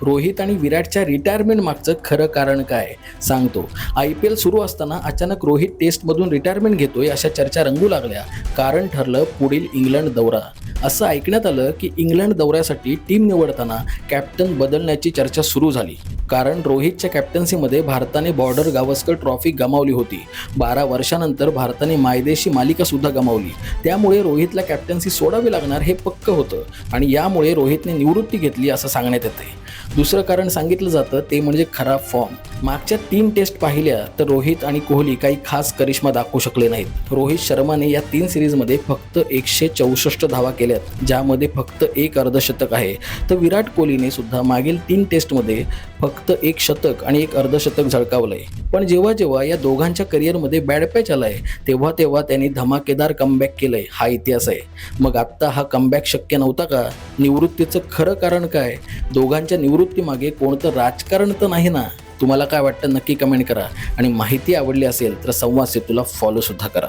रोहित आणि विराटच्या रिटायरमेंट मागचं खरं कारण काय सांगतो. IPL सुरू असताना अचानक रोहित टेस्टमधून रिटायरमेंट घेतोय अशा चर्चा रंगू लागल्या. कारण ठरलं पुढील इंग्लंड दौरा. असं ऐकण्यात आलं की इंग्लंड दौऱ्यासाठी टीम निवडताना कॅप्टन बदलण्याची चर्चा सुरू झाली. कारण रोहितच्या कॅप्टन्सीमध्ये भारताने बॉर्डर गावस्कर ट्रॉफी गमावली होती. 12 वर्षानंतर भारताने मायदेशी मालिका सुद्धा गमावली. त्यामुळे रोहितला कॅप्टन्सी सोडावी लागणार हे पक्क होतं आणि यामुळे रोहितने निवृत्ती घेतली असं सांगण्यात येते. दुसरं कारण सांगितलं जातं ते म्हणजे खराब फॉर्म. मागच्या 3 टेस्ट पाहिल्या तर रोहित आणि कोहली काही खास करिश्मा दाखवू शकले नाहीत. रोहित शर्माने या 3 सिरीजमध्ये फक्त 164 धावा केल्यात, ज्यामध्ये फक्त 1 अर्धशतक आहे. तर विराट कोहलीने सुद्धा मागील 3 टेस्टमध्ये फक्त 1 शतक आणि 1 अर्धशतक झळकावलंय. पण जेव्हा या दोघांच्या करिअरमध्ये बॅड पॅच आलाय तेव्हा त्यांनी धमाकेदार कमबॅक केलंय. हा इतिहास आहे. मग आत्ता हा कमबॅक शक्य नव्हता का? निवृत्तीचं खरं कारण काय? दोघांच्या निवृत्तीमागे कोणतं राजकारण तर नाही ना? तुम्हाला काय वाटतं नक्की कमेंट करा आणि माहिती आवडली असेल तर संवाद सेतूला फॉलो सुद्धा करा.